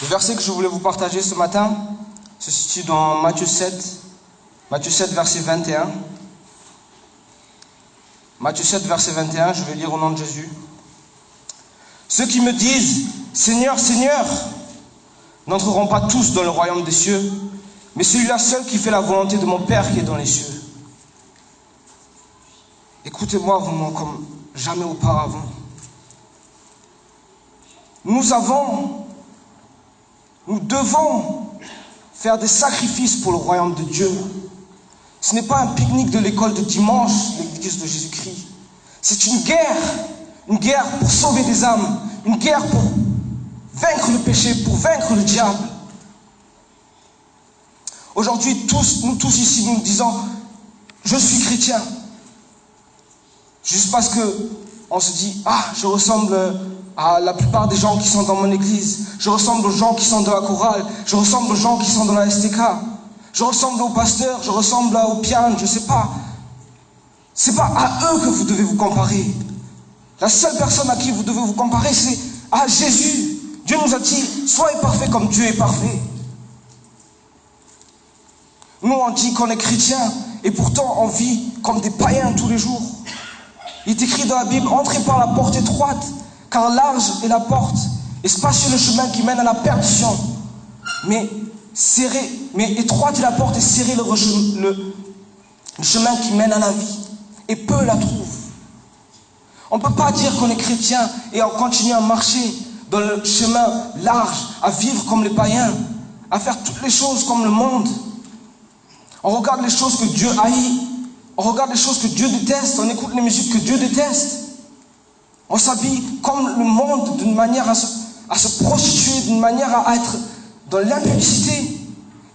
Le verset que je voulais vous partager ce matin se situe dans Matthieu 7, verset 21. Matthieu 7, verset 21, je vais lire au nom de Jésus. Ceux qui me disent « Seigneur, Seigneur » n'entreront pas tous dans le royaume des cieux, mais celui-là seul qui fait la volonté de mon Père qui est dans les cieux. Écoutez-moi vraiment comme jamais auparavant. Nous devons faire des sacrifices pour le royaume de Dieu. Ce n'est pas un pique-nique de l'école de dimanche, l'église de Jésus-Christ. C'est une guerre pour sauver des âmes, une guerre pour vaincre le péché, pour vaincre le diable. Aujourd'hui, nous tous ici, nous disons, je suis chrétien. Juste parce que on se dit, je ressemble à la plupart des gens qui sont dans mon église. Je ressemble aux gens qui sont dans la chorale. Je ressemble aux gens qui sont dans la STK. Je ressemble au pasteur. Je ressemble au piano. Je ne sais pas. Ce n'est pas à eux que vous devez vous comparer. La seule personne à qui vous devez vous comparer, c'est à Jésus. Dieu nous a dit, soyez parfaits comme Dieu est parfait. Nous, on dit qu'on est chrétien et pourtant on vit comme des païens tous les jours. Il est écrit dans la Bible, entrez par la porte étroite, car large est la porte et spacieux le chemin qui mène à la perdition. Mais étroite est la porte et serré le chemin qui mène à la vie. Et peu la trouvent. On ne peut pas dire qu'on est chrétien et on continue à marcher dans le chemin large, à vivre comme les païens, à faire toutes les choses comme le monde. On regarde les choses que Dieu haït. On regarde les choses que Dieu déteste. On écoute les musiques que Dieu déteste. On s'habille comme le monde d'une manière à se prostituer, d'une manière à être dans l'impudicité.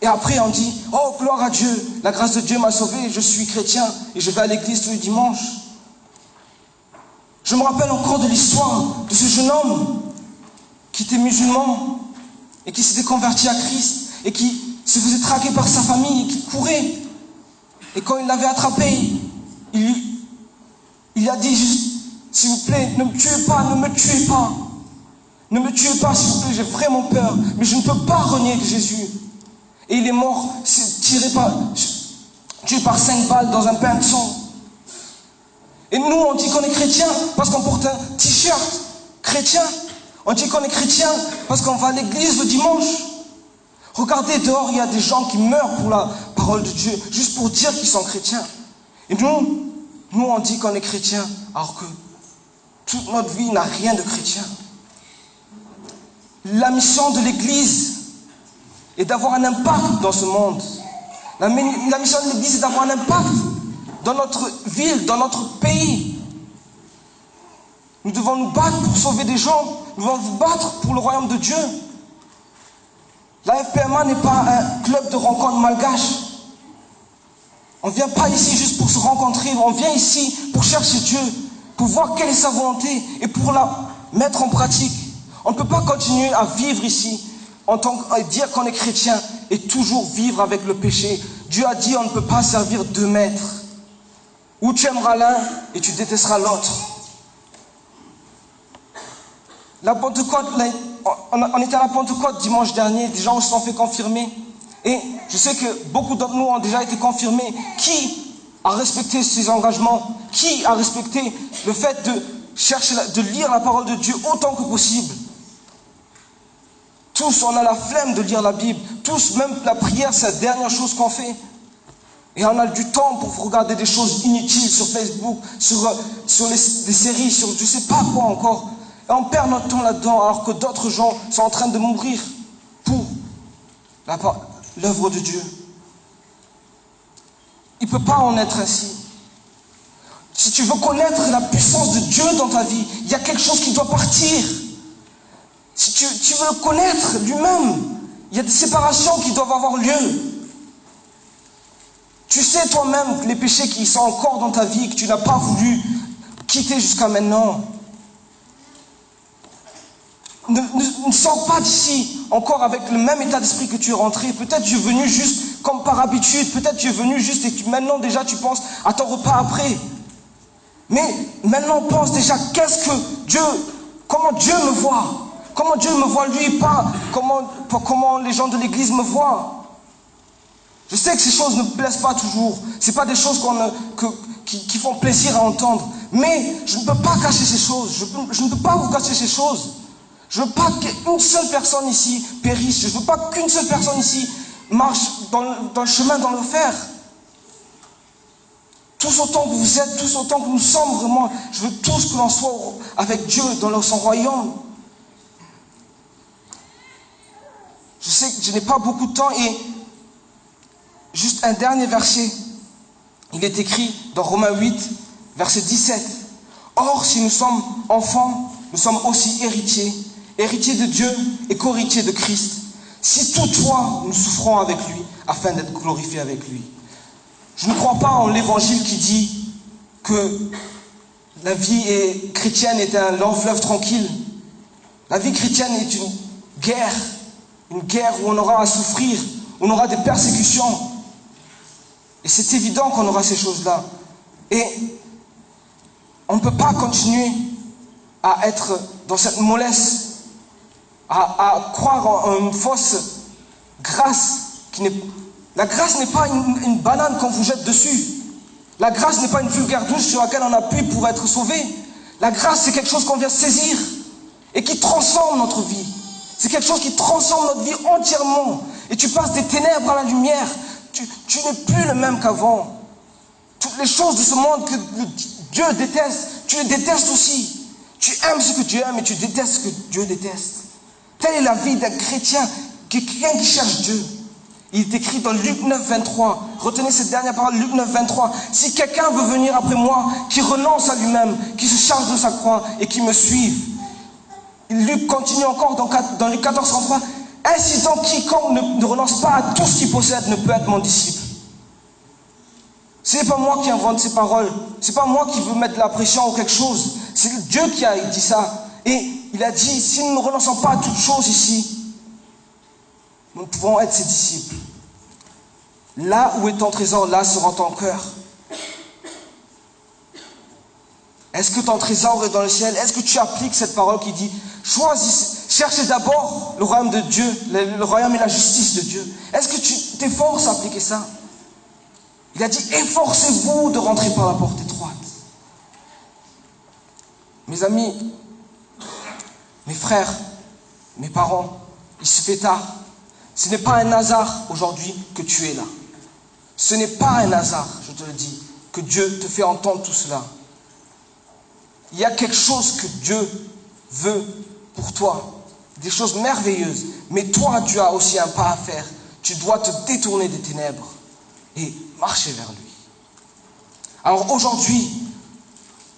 Et après on dit, oh gloire à Dieu, la grâce de Dieu m'a sauvé, je suis chrétien et je vais à l'église tous les dimanches. Je me rappelle encore de l'histoire de ce jeune homme qui était musulman et qui s'était converti à Christ et qui se faisait traquer par sa famille et qui courait. Et quand il l'avait attrapé, il a dit juste, s'il vous plaît, ne me tuez pas, ne me tuez pas. Ne me tuez pas, s'il vous plaît, j'ai vraiment peur. Mais je ne peux pas renier Jésus. Et il est mort, tué par 5 balles dans un pain de sang. Et nous, on dit qu'on est chrétien parce qu'on porte un t-shirt chrétien. On dit qu'on est chrétien parce qu'on va à l'église le dimanche. Regardez dehors, il y a des gens qui meurent pour la parole de Dieu, juste pour dire qu'ils sont chrétiens. Et nous on dit qu'on est chrétien, alors que toute notre vie n'a rien de chrétien. La mission de l'église est d'avoir un impact dans ce monde. La mission de l'église est d'avoir un impact dans notre ville, dans notre pays. Nous devons nous battre pour sauver des gens. Nous devons nous battre pour le royaume de Dieu. La FPMA n'est pas un club de rencontres malgaches. On ne vient pas ici juste pour se rencontrer. On vient ici pour chercher Dieu, pour voir quelle est sa volonté et pour la mettre en pratique. On ne peut pas continuer à vivre ici à dire qu'on est chrétien et toujours vivre avec le péché. Dieu a dit on ne peut pas servir 2 maîtres. Ou tu aimeras l'un et tu détesteras l'autre. La Pentecôte, on était à la Pentecôte dimanche dernier, des gens se sont fait confirmer. Et je sais que beaucoup d'entre nous ont déjà été confirmés. Qui a respecté ses engagements? Qui a respecté le fait de lire la parole de Dieu autant que possible? Tous, on a la flemme de lire la Bible. Tous, même la prière, c'est la dernière chose qu'on fait. Et on a du temps pour regarder des choses inutiles sur Facebook, sur des séries, sur je ne sais pas quoi encore. Et on perd notre temps là-dedans, alors que d'autres gens sont en train de mourir pour l'œuvre de Dieu. Il ne peut pas en être ainsi. Si tu veux connaître la puissance de Dieu dans ta vie, il y a quelque chose qui doit partir. Si tu veux le connaître lui-même, il y a des séparations qui doivent avoir lieu. Tu sais toi-même les péchés qui sont encore dans ta vie, que tu n'as pas voulu quitter jusqu'à maintenant. Ne sors pas d'ici encore avec le même état d'esprit que tu es rentré. Peut-être tu es venu juste comme par habitude. Peut-être tu es venu juste et maintenant déjà tu penses à ton repas après. Mais maintenant pense déjà comment Dieu me voit. Comment Dieu me voit lui, pas comment les gens de l'église me voient. Je sais que ces choses ne me plaisent pas toujours. Ce n'est pas des choses qui font plaisir à entendre. Mais je ne peux pas cacher ces choses. Je ne peux pas vous cacher ces choses. Je ne veux pas qu'une seule personne ici périsse. Je ne veux pas qu'une seule personne ici marche dans le chemin dans l'enfer. Tous autant que vous êtes, tous autant que nous sommes vraiment, je veux tous que l'on soit avec Dieu dans son royaume. Je sais que je n'ai pas beaucoup de temps et juste un dernier verset. Il est écrit dans Romains 8, verset 17. Or, si nous sommes enfants, nous sommes aussi héritiers, héritiers de Dieu et co-héritiers de Christ. Si toutefois nous souffrons avec lui, afin d'être glorifiés avec lui. Je ne crois pas en l'évangile qui dit que la vie chrétienne est un long fleuve tranquille. La vie chrétienne est une guerre où on aura à souffrir, où on aura des persécutions. Et c'est évident qu'on aura ces choses-là. Et on ne peut pas continuer à être dans cette mollesse, à croire en une fausse grâce. La grâce n'est pas une banane qu'on vous jette dessus. La grâce n'est pas une vulgaire douche sur laquelle on appuie pour être sauvé. La grâce, c'est quelque chose qu'on vient saisir et qui transforme notre vie. C'est quelque chose qui transforme notre vie entièrement. Et tu passes des ténèbres à la lumière. Tu n'es plus le même qu'avant. Toutes les choses de ce monde que Dieu déteste, tu les détestes aussi. Tu aimes ce que Dieu aime et tu détestes ce que Dieu déteste. Telle est la vie d'un chrétien, quelqu'un qui cherche Dieu. Il est écrit dans Luc 9, 23. Retenez cette dernière parole, Luc 9, 23. Si quelqu'un veut venir après moi, qui renonce à lui-même, qui se charge de sa croix et qui me suive. Luc continue encore dans Luc 14, 33. Ainsi donc, quiconque ne renonce pas à tout ce qu'il possède ne peut être mon disciple. Ce n'est pas moi qui invente ces paroles. Ce n'est pas moi qui veux mettre la pression ou quelque chose. C'est Dieu qui a dit ça. Et il a dit, si nous ne renonçons pas à toutes choses ici, nous pouvons être ses disciples. Là où est ton trésor, là sera ton cœur. Est-ce que ton trésor est dans le ciel? Est-ce que tu appliques cette parole qui dit, cherchez d'abord le royaume de Dieu, le royaume et la justice de Dieu? Est-ce que tu t'efforces à appliquer ça? Il a dit, efforcez-vous de rentrer par la porte étroite. Mes amis, mes frères, mes parents, il se fait tard. Ce n'est pas un hasard aujourd'hui que tu es là. Ce n'est pas un hasard, je te le dis, que Dieu te fait entendre tout cela. Il y a quelque chose que Dieu veut pour toi, des choses merveilleuses. Mais toi, tu as aussi un pas à faire. Tu dois te détourner des ténèbres et marcher vers lui. Alors aujourd'hui,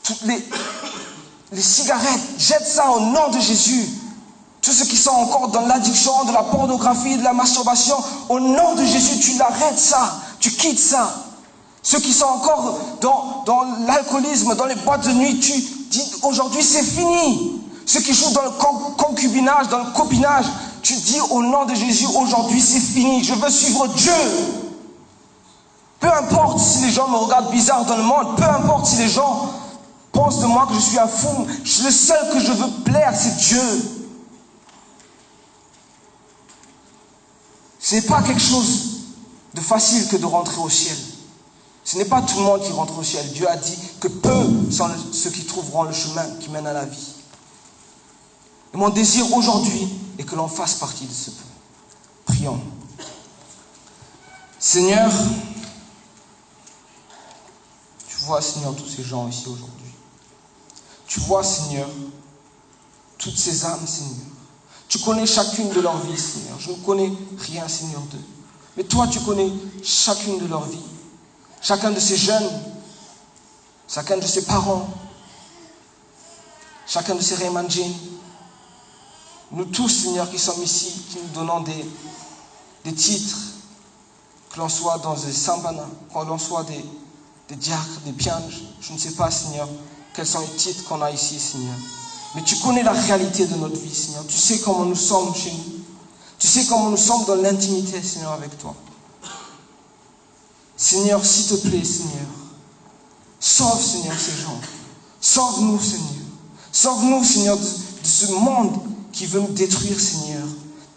toutes les cigarettes, jette ça au nom de Jésus. Tous ceux qui sont encore dans l'addiction, de la pornographie, de la masturbation, au nom de Jésus, tu l'arrêtes ça, tu quittes ça. Ceux qui sont encore dans l'alcoolisme, dans les boîtes de nuit, tu dis aujourd'hui c'est fini. Ceux qui jouent dans le concubinage, dans le copinage, tu dis au nom de Jésus, aujourd'hui c'est fini, je veux suivre Dieu. Peu importe si les gens me regardent bizarre dans le monde, peu importe si les gens pensent de moi que je suis un fou, le seul que je veux plaire, c'est Dieu. Ce n'est pas quelque chose de facile que de rentrer au ciel. Ce n'est pas tout le monde qui rentre au ciel. Dieu a dit que peu sont ceux qui trouveront le chemin qui mène à la vie. Et mon désir aujourd'hui est que l'on fasse partie de ce peuple. Prions. Seigneur, tu vois, Seigneur, tous ces gens ici aujourd'hui. Tu vois, Seigneur, toutes ces âmes, Seigneur. Tu connais chacune de leur vie, Seigneur. Je ne connais rien, Seigneur, d'eux. Mais toi, tu connais chacune de leur vie. Chacun de ces jeunes, chacun de ces parents, chacun de ces Raymanjin. Nous tous, Seigneur, qui sommes ici, qui nous donnons des titres, que l'on soit dans des sambana, que l'on soit des diacres, des pianges. Je ne sais pas, Seigneur, quels sont les titres qu'on a ici, Seigneur. Mais tu connais la réalité de notre vie, Seigneur. Tu sais comment nous sommes chez nous. Tu sais comment nous sommes dans l'intimité, Seigneur, avec toi. Seigneur, s'il te plaît, Seigneur, sauve, Seigneur, ces gens. Sauve-nous, Seigneur. Sauve-nous, Seigneur, de ce monde qui veulent nous détruire, Seigneur.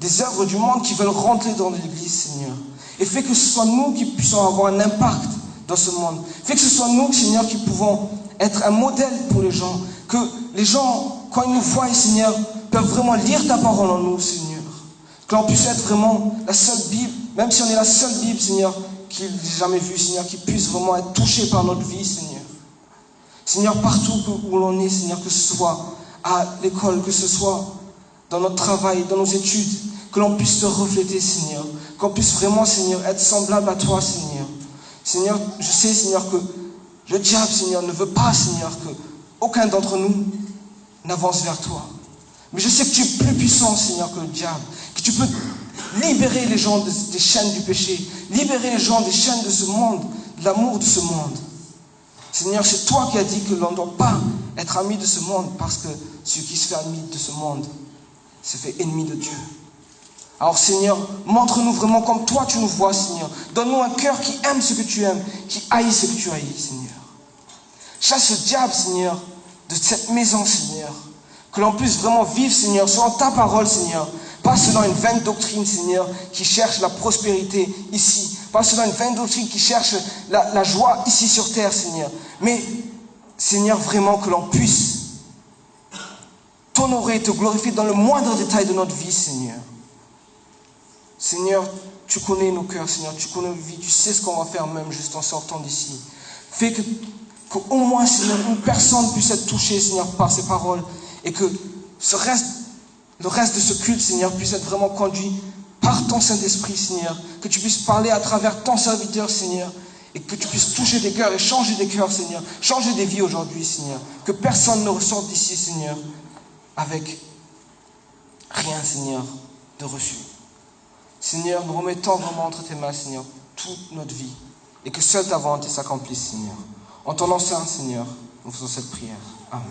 Des œuvres du monde qui veulent rentrer dans l'Église, Seigneur. Et fais que ce soit nous qui puissions avoir un impact dans ce monde. Fais que ce soit nous, Seigneur, qui pouvons être un modèle pour les gens. Que les gens, quand ils nous voient, Seigneur, peuvent vraiment lire ta parole en nous, Seigneur. Que l'on puisse être vraiment la seule Bible, même si on est la seule Bible, Seigneur, qu'ils n'aient jamais vue, Seigneur, qui puisse vraiment être touchée par notre vie, Seigneur. Seigneur, partout où l'on est, Seigneur, que ce soit à l'école, que ce soit dans notre travail, dans nos études, que l'on puisse te refléter, Seigneur. Qu'on puisse vraiment, Seigneur, être semblable à toi, Seigneur. Seigneur, je sais, Seigneur, que le diable, Seigneur, ne veut pas, Seigneur, que aucun d'entre nous n'avance vers toi. Mais je sais que tu es plus puissant, Seigneur, que le diable. Que tu peux libérer les gens des chaînes du péché. Libérer les gens des chaînes de ce monde, de l'amour de ce monde. Seigneur, c'est toi qui as dit que l'on ne doit pas être ami de ce monde, parce que celui qui se fait ami de ce monde se fait ennemi de Dieu. Alors Seigneur, montre-nous vraiment comme toi tu nous vois, Seigneur. Donne-nous un cœur qui aime ce que tu aimes, qui haït ce que tu haïs, Seigneur. Chasse le diable, Seigneur, de cette maison, Seigneur. Que l'on puisse vraiment vivre, Seigneur, selon ta parole, Seigneur. Pas selon une vaine doctrine, Seigneur, qui cherche la prospérité ici. Pas selon une vaine doctrine qui cherche la joie ici sur terre, Seigneur. Mais, Seigneur, vraiment que l'on puisse t'honorer et te glorifier dans le moindre détail de notre vie, Seigneur. Seigneur, tu connais nos cœurs, Seigneur, tu connais nos vies, tu sais ce qu'on va faire même juste en sortant d'ici. Fais qu'au moins, Seigneur, une personne puisse être touchée, Seigneur, par ces paroles, et que le reste de ce culte, Seigneur, puisse être vraiment conduit par ton Saint-Esprit, Seigneur, que tu puisses parler à travers ton serviteur, Seigneur, et que tu puisses toucher des cœurs et changer des cœurs, Seigneur, changer des vies aujourd'hui, Seigneur, que personne ne ressorte d'ici, Seigneur, avec rien, Seigneur, de reçu. Seigneur, nous remettons vraiment entre tes mains, Seigneur, toute notre vie, et que seule ta volonté s'accomplisse, Seigneur. En ton nom saint, Seigneur, nous faisons cette prière. Amen.